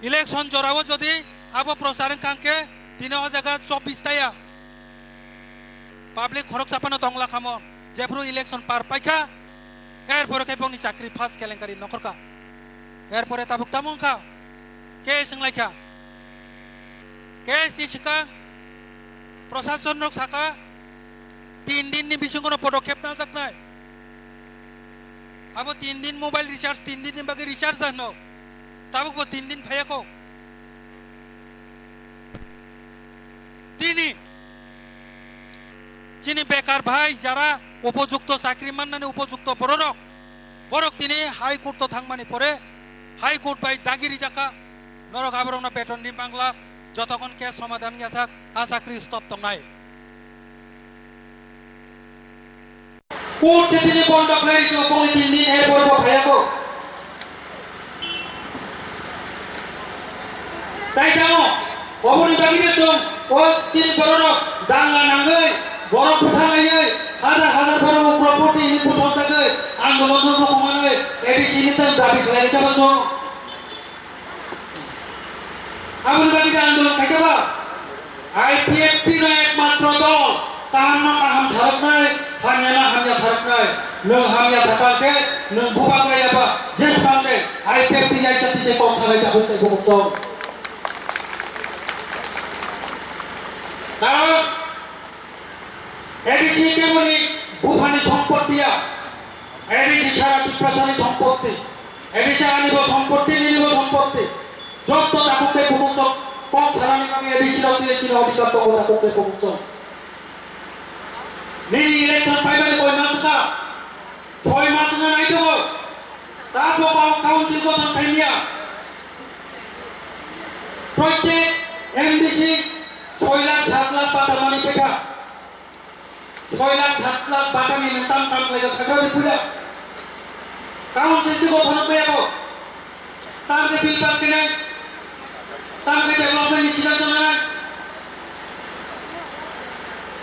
Election জরাও যদি আবো প্রচারণ কাঙ্কে 3024 তাইয়া public খরক চাপানো তংলা খামো যেফ্রু ইলেকশন পার পাইখা এরপরে কেবংনি চাকরি ফার্স্ট কেলেঙ্কারি নকরকা এরপরে তাবুক তামুংখা কে সংলাইখা কে নিশিকা প্রশাসন রক সাকা 3 দিন নি বিসঙ্গনো পদক্ষেপ না জাকনাই আবো 3 দিন মোবাইল রিচার্জ 3 দিন বাকি রিচার্জ জানো তাবুক 3 দিন ফায়াকো যিনি বেকার ভাই যারা উপযুক্ত চাকরি মাননানে উপযুক্ত বড়ক বড়ক তিনি হাইকোর্ট থাকমানি পরে হাইকোর্ট বাই দাগিরি জাকা নরক আবরণ বেতন দিন বাংলা যতক্ষণ কেস সমাধান গেছাক আ চাকরি স্তপ নাই কোর্ট তিনি বন্ধ করে পৌনে 3 দিন এর পর ভাইয়াকো তাই জানো অবনি বাগিরে তো ও তিনি বড়ক দাঙ্গা নাঙ্গই বড় পুঠানাই হাজার হাজার বড় প্রপার্টি পুঠন থাকে আন্দোলন কমানো এডিসিতে দাবি চালাই যাবো আবুল বাগিরে আন্দোলন থাকবা আইপিএফটি একমাত্র দল তাহার নাম আহাম ধারক নাই হামিয়া হামিয়া ধারক নাই নং হামিয়া থাকাকে নং বুবা গাইবা যে সামনে আইপিএফটি যাইছে সে কম চালাই যাবো মুক্ত কারণ এডিসি কেবলই বুফানি সম্পত্তিয়া এডিসি সারা প্রশাসনিক সম্পত্তি এডিসি আনিব সম্পত্তি নিব সম্পত্তি যত তাকুকে প্রমুখ কম ছাড়ানি আমি এডিসি দিয়েছিল অধিকার তো তাকুকে প্রমুখ নি ইলেকশন পাইবে কই মাসটা 6 মাস না নাই তো তারপর কাউন্সিল গঠন থাইমিয়া প্রত্যেক এমডিসি 6 লাখ 7 লাখ পাতা মানি পেখা 6 লাখ 7 লাখ বাটানি নেতাম কাম লাগে সাগরে পূজা কাউন্সিল কি গঠন পেয়াবো তারকে বিল পাস কিনে তারকে ডেভেলপমেন্ট ইনিশিয়েটিভ না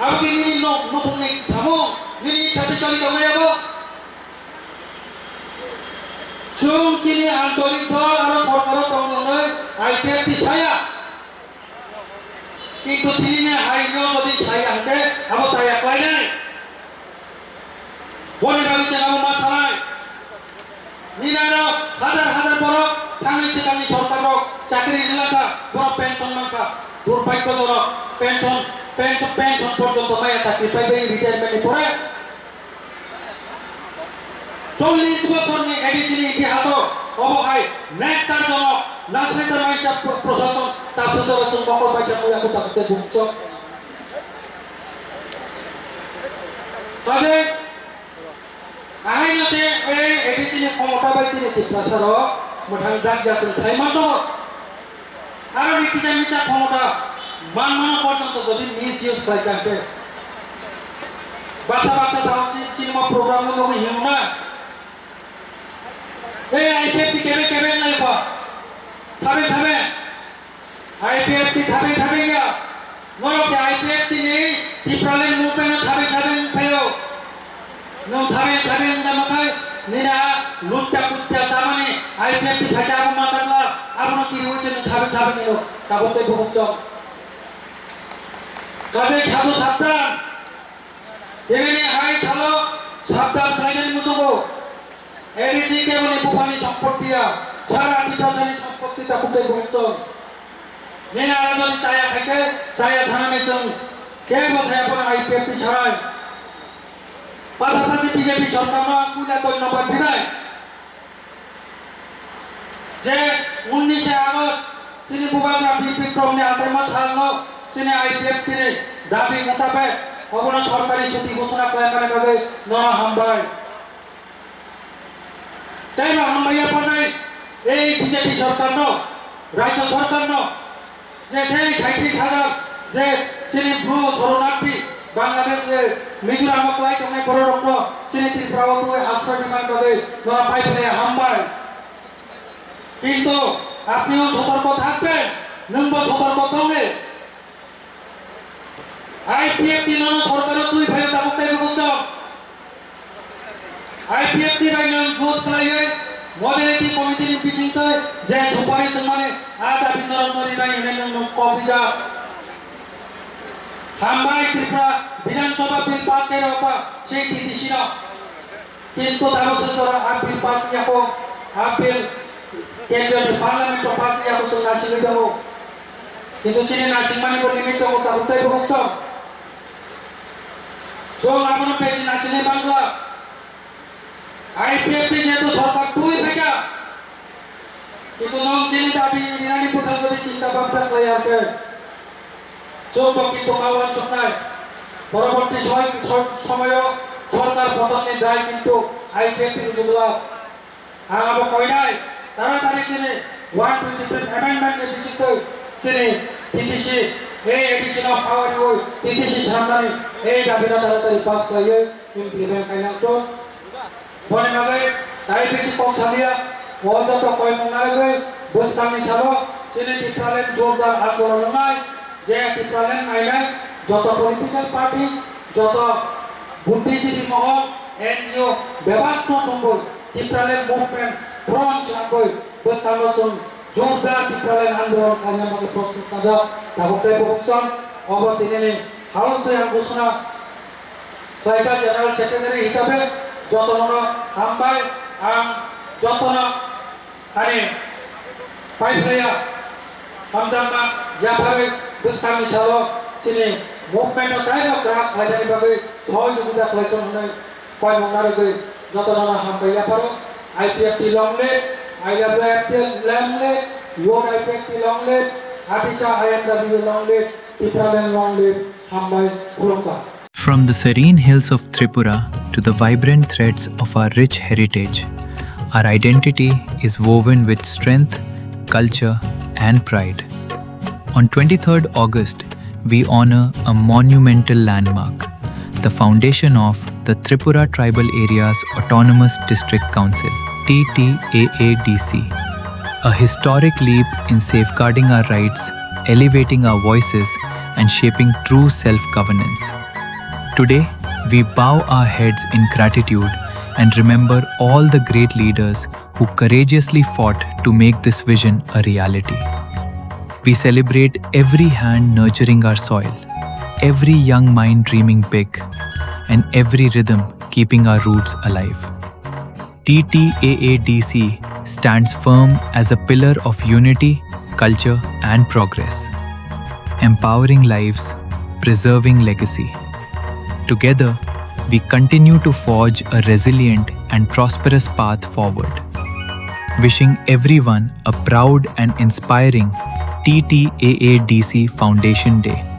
আবকি নি নপুনি সামো নি সাথে চলি যাবো সুং চিনি আন্তরিক দল আর সরকার তংনয় আইপিএফটি ছায়া কিন্তু তিনি হাইনো যদি ছায়া হাতে আবো ছায়া পাই নাই বনি বাগিছে নাম মাছাই নিনানো হাজার হাজার বড় থামিছে কামি সরকার চাকরি নিলাকা বড় পেনশন মাকা দুর্ভাগ্যজনক পেনশন পর্যন্ত পায় চাকরি পাইবে রিটায়ারমেন্ট পরে 40 বছর নি এডিসি ইতিহাস অবহায় নেতাজনক নাসরিতা মাইসা প্রশাসন তাপসে বছর বকর পাইছা কইয়া কথা কইতে বুঝছ তবে আইনতে এই এডিসি নি ক্ষমতা পাইছে নি প্রশাসন মোঠাং দাগ যাতে ছাইমান আর নীতিটা মিছা ক্ষমতা মানমানো পর্যন্ত যদি মিস ইউজ পাইতে বাচ্চা বাচ্চা সাউন্ড সিনেমা প্রোগ্রাম গুলো হিউ না এই আইপিএফটি কেবে কেবে নাই পা থাবে থাবে আইপিএফটি থাবে থাবে গিয়া নরকে আইপিএফটি নেই ত্রিপুরালের মুভমেন্ট থাবে থাবে ফাইও নো থাবে থাবে নামাকাই নিনা লুটটা কুটটা সামানে আইপিএফটি ফাইটা আবু মাতালা আপন কি হইছে থাবে থাবে নিও কাবতে ভুক্ত কাজে সাধু সাবধান এমনি হাই ছালো সাবধান কাইনের মুতবো এডিসি কেবল বুফানি সম্পত্তিয়া সারা প্রশাসনিক সম্পত্তি তাকুতে ভুক্ত নেনা আয়োজন চায়া খাইতে চায়া থানামে চং কে বসে আপন আইপিএফটি ছাড়াই পাশাপাশি বিজেপি সরকার কুইলা ধন্যবাদ দিনাই যে 19 আগস্ট তিনি বুবাগা বিক্রম নে আসামা সালনো তিনি আইপিএফটি দাবি মোতাবেক অবনা সরকারি ছুটি ঘোষণা করে কাজে নয়া হামবাই তাই না হামবাইয়া পড়ে এই বিজেপি সরকার রাজ্য সরকার যে সেই 37,000 যে তিনি ব্লু শরণার্থী বাংলাদেশে মিজোরাম ক্লাই অনেক বড় রক্ত তিনি ত্রিপুরা আশ্রয় নির্মাণ করে নয়া পাইপে হামবাই কিন্তু আপনিও সতর্ক থাকবেন নঙ্গ সতর্ক থাকবে আইপিএফটি নন সরকার তুই ভাই তাবুক তাই বলছ আইপিএফটি ভাই নন ভোট খাইয়ে Modality Committee Pisinto, Jay Suparis Money, Ada Pinarina in Kopija. Hambai Tripura, Vidansoba Bill Passerova, Shake Tishina. Kinto Tavasura, Apil Pasiapo, Apil, Kendall, the Parliament of Pasiapo, National. Into China National Limit of Tabuto. So I'm going to pay National Bangla. IPFP যেহেতু সরকার দুই ভেজা কিন্তু নং চিনি দাবি নিরানি প্রধান যদি চিন্তা ভাবনা করে আসবে চৌক কিন্তু পাওয়ার চোখায় পরবর্তী সময়ও সরকার পতনের দায় কিন্তু IPFP যেগুলো আগামী কই নাই তাড়াতাড়ি চিনি 123 অ্যামেন্ডমেন্ট এসেছিল চিনি টিটিসি এই এডিশন অফ পাওয়ার ওই টিটিসি সামনে এই দাবিটা তাড়াতাড়ি পাস করে implement কাইনাটো Bone male, dai besi kok salia, wajah to koi mengagai, bos kami salo, sini tipralen jordar andolan nai, jaya tipralen nainai, joto political party, joto buddhijimi mohon, NGO, bebas to tunggu, tipralen movement, front sangkoi, bos kami sun, jordar tipralen andolan kanya mage prostuk kaja, tabuktai buksan, obat ini harus tu yang busna, saya General Secretary hisabe, যতনা হামবাই আম যতনা আরে পাইফাইয়া হামজামা যাভাবে বুঝতামি সালো চিনি movement কাইনো গ্রাহক হাজারি ভাবে সহযোগিতা করেছেন হনে কয় মনারে গই যতনা হামবাইয়া পারো আইপিএফটি লংলে আইডব্লিউএফটি লংলে ইউর আইপিএফটি লংলে আবিসা আইএমডব্লিউ লংলে টিপ্রালেন লংলে হামবাই ফুলকা From the serene hills of Tripura to the vibrant threads of our rich heritage, our identity is woven with strength, culture, and pride. On 23rd August, we honor a monumental landmark, the foundation of the Tripura Tribal Areas Autonomous District Council, TTAADC, a historic leap in safeguarding our rights, elevating our voices, and shaping true self-governance. Today, we bow our heads in gratitude and remember all the great leaders who courageously fought to make this vision a reality. We celebrate every hand nurturing our soil, every young mind dreaming big, and every rhythm keeping our roots alive. TTAADC stands firm as a pillar of unity, culture, and progress, empowering lives, preserving legacy. Together, we continue to forge a resilient and prosperous path forward. Wishing everyone a proud and inspiring TTAADC Foundation Day.